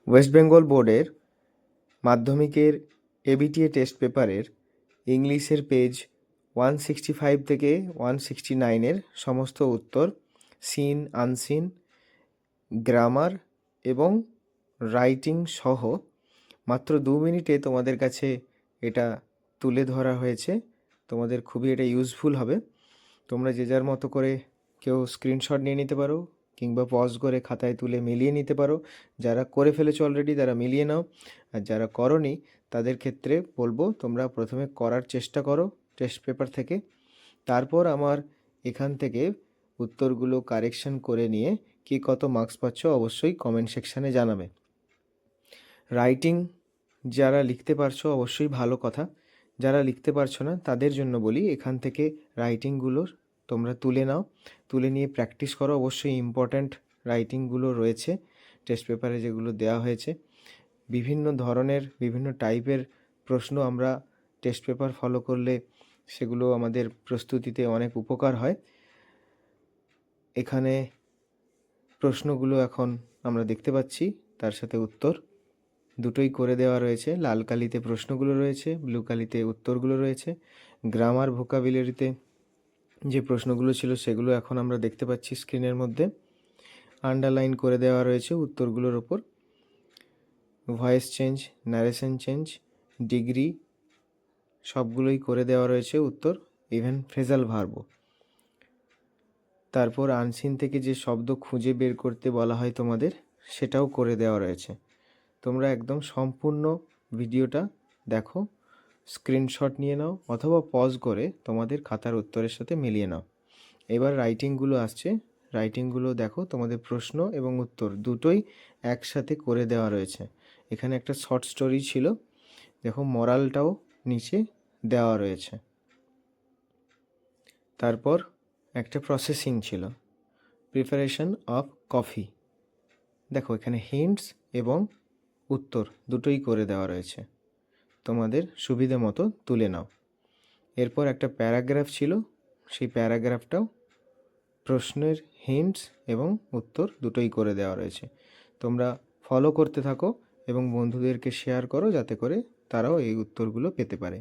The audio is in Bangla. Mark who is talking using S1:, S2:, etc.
S1: ওয়েস্ট বেঙ্গল বোর্ডের মাধ্যমিকের এবিটিএ টেস্ট পেপারের ইংলিশের পেজ 165 থেকে 169-এর সমস্ত উত্তর, সিন আনসিন, গ্রামার এবং রাইটিং সহ মাত্র 2 মিনিটে তোমাদের কাছে এটা তুলে ধরা হয়েছে। তোমাদের খুবই এটা ইউজফুল হবে। তোমরা যে যার মতো করে কেউ স্ক্রিনশট নিয়ে নিতে পারো কিংবা পজ করে খাতায় তুলে মিলিয়ে নিতে পারো। যারা করে ফেলেছো অলরেডি তারা মিলিয়ে নাও, আর যারা করোনি তাদের ক্ষেত্রে বলবো তোমরা প্রথমে করার চেষ্টা করো টেস্ট পেপার থেকে, তারপর আমার এখান থেকে উত্তরগুলো কারেকশন করে নিয়ে কি কত মার্কস পাচ্ছ অবশ্যই কমেন্ট সেকশানে জানাবে। রাইটিং যারা লিখতে পারছো অবশ্যই ভালো কথা, যারা লিখতে পারছো না তাদের জন্য বলি এখান থেকে রাইটিংগুলোর তোমরা তুলে নাও, তুলে নিয়ে প্র্যাকটিস করো। অবশ্যই ইম্পর্ট্যান্ট রাইটিংগুলো রয়েছে টেস্ট পেপারে যেগুলো দেওয়া হয়েছে। বিভিন্ন ধরনের বিভিন্ন টাইপের প্রশ্ন আমরা টেস্ট পেপার ফলো করলে সেগুলো আমাদের প্রস্তুতিতে অনেক উপকার হয়। এখানে প্রশ্নগুলো এখন আমরা দেখতে পাচ্ছি, তার সাথে উত্তর দুটোই করে দেওয়া রয়েছে। লাল কালিতে প্রশ্নগুলো রয়েছে, ব্লু কালিতে উত্তরগুলো রয়েছে। গ্রামার ভোকাবুলারিতে যে প্রশ্নগুলো ছিল সেগুলো এখন আমরা দেখতে পাচ্ছি স্ক্রিনের মধ্যে, আন্ডারলাইন করে দেওয়া রয়েছে উত্তরগুলোর ওপর। Voice change, narration change, degree সবগুলোই করে দেওয়া রয়েছে উত্তর, ইভেন ফ্রেজাল ভার্বও। তারপর আনসিন থেকে যে শব্দ খুঁজে বের করতে বলা হয় তোমাদের, সেটাও করে দেওয়া রয়েছে। তোমরা একদম সম্পূর্ণ ভিডিওটা দেখো, স্ক্রিনশট নিয়ে নাও অথবা পজ করে তোমাদের খাতার উত্তরের সাথে মিলিয়ে নাও। এবার রাইটিংগুলো আসছে, রাইটিংগুলো দেখো, তোমাদের প্রশ্ন এবং উত্তর দুটোই একসাথে করে দেওয়া রয়েছে। এখানে একটা শর্ট স্টোরি ছিল, দেখো মরালটাও নিচে দেওয়া রয়েছে। তারপর একটা প্রসেসিং ছিল, প্রিপারেশন অফ কফি। দেখো এখানে হিন্টস এবং উত্তর দুটোই করে দেওয়া রয়েছে, তোমাদের সুবিধে মতো তুলে নাও। এরপর একটা প্যারাগ্রাফ ছিল, সেই প্যারাগ্রাফটাও প্রশ্নের হিন্টস এবং উত্তর দুটোই করে দেওয়া রয়েছে। তোমরা ফলো করতে থাকো এবং বন্ধুদেরকে শেয়ার করো যাতে করে তারাও এই উত্তরগুলো পেতে পারে।